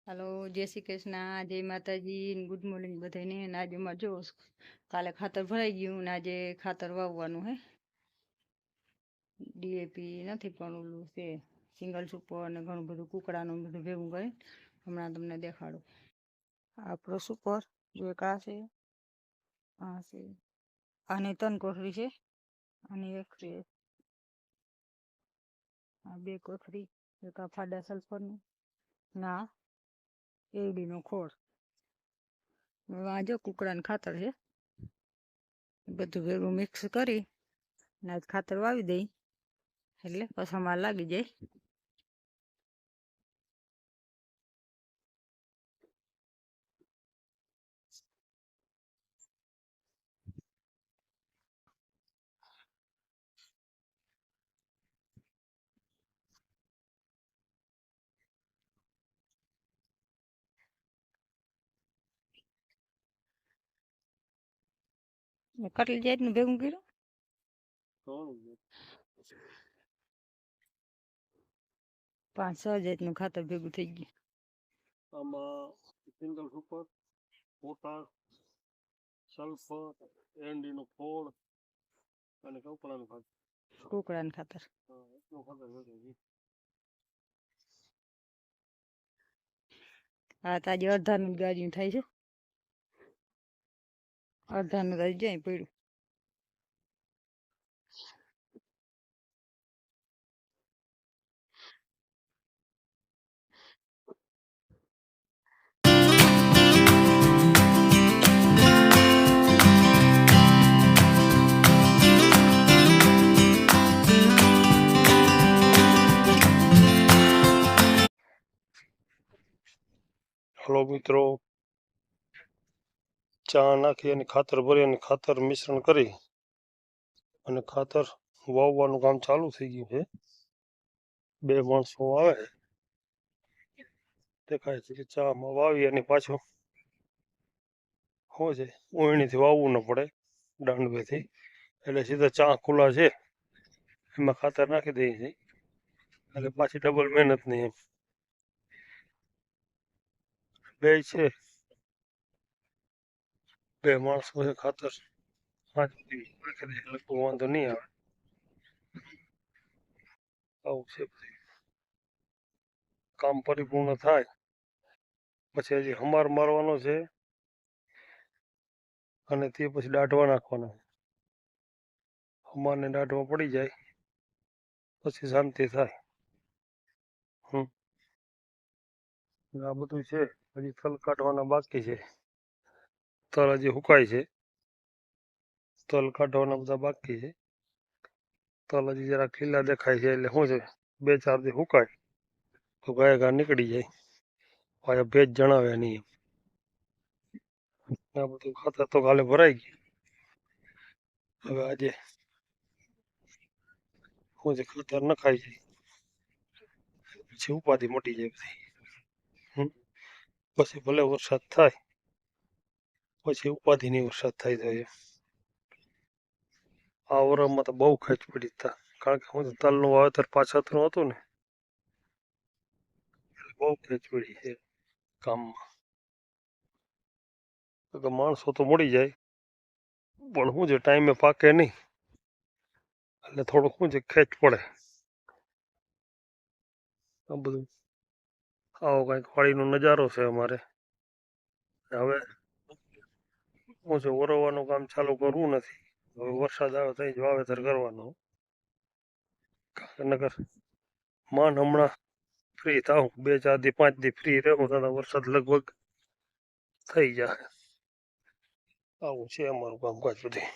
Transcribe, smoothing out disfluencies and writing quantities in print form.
હાલો, જય શ્રી કૃષ્ણ, જય માતાજી, ગુડ મોર્નિંગ બધાને. અને આજે માં જો કાલે ખાતર ભરાઈ ગયું ને આજે ખાતર વાવવાનું હે. ડીએપી નથી પણ ઓલું છે સિંગલ સુપર અને ઘણું બધું કુકડાનું બધું ભેગું કરી હમણાં તમને દેખાડું. આપણો સુપર જો એક આ છે, આ છે, આની 3 કોથળી છે, અને એક છે આ 2 કોથળી, એક આ ફાડા સલ્ફરનું ના એડીનો ખોળ. આ જો કુકડાનું ખાતર છે, બધું ભેગું મિક્સ કરી ને આજ ખાતર વાવી દઈ એટલે પસામાં લાગી જાય. કેટલી જાતનું ભેગું કર્યું? 5-6 જાતનું ખાતર ભેગું થઈ ગયું. આમાં સિંગલ સુપર, પોટાશ, સલ્ફર, એનડીનો ખોળ અને કપડાનું ખાતર. કુકડાનું ખાતર. એટલું ખાતર ભેગું. હા, તાજી અડધાનું ગાજ્યું થાય છે, અડધાનું તાજી જાય પડ્યું. હલો મિત્રો, ચા નાખી અને ખાતર ભરી અને ખાતર મિશ્રણ કરી અને ખાતર વાવવાનું કામ ચાલુ થઈ ગયું છે. 2 માણસો આવે દેખાય છે કે ચામાં વાવી અને પાછો શું છે ઓયણીથી વાવવું ન પડે દાંડવેથી, એટલે સીધા ચા ખુલ્લા છે એમાં ખાતર નાખી દઈએ છીએ એટલે પાછી ડબલ મહેનત નહીં. એમ 2 છે, 2 માણસો છે, ખાતર નાખી દઈએ એટલે કોઈ વાંધો નહીં આવે. આવું છે, કામ પરિપૂર્ણ થાય પછી હજી હમાર મારવાનો છે અને તે પછી દાઢવા નાખવાના. હમારને દાઢવા પડી જાય પછી શાંતિ થાય. આ બધું છે, હજી તલ કાઢવાના બાકી છે. તલ હજી હુકાય છે, તલ કાઢવાના બધા બાકી છે. તલ હજી જરા ખીલા દેખાય છે એટલે શું છે 2-4 દી હુકાય તો ગાય ઘા નીકળી જાય, પાછા ભેજ જણાવે નહીં. આ બધું ખાતર તો કાલે ભરાઈ ગયું. હવે આજે શું છે ખાતર નખાઈ જાય પછી ઉપાધિ મટી જાય બધી. પછી ભલે વરસાદ થાય પછી ઉપાધિ નહીં વરસાદ થાય તો આ વરસમાં તો બહુ ખેંચ પડી હતા, કારણ કે હું તલનું વાવેતર પાછળનું હતું ને એટલે બહુ ખેંચ પડી છે કામમાં. તો માણસો તો મળી જાય પણ શું છે ટાઈમે પાકે નહીં એટલે થોડુંક શું છે ખેંચ પડે. આ બધું આવો કંઈક વાડીનો નજારો છે અમારે. હવે શું છે ઓરવવાનું કામ ચાલુ કરવું નથી, હવે વરસાદ આવે તો જ વાવેતર કરવાનું. નકર માંડ હમણાં ફ્રી થાવ 2-4 દી 5 દી ફ્રી રહેવું તો વરસાદ લગભગ થઈ જાય. આવું છે અમારું કામકાજ બધું.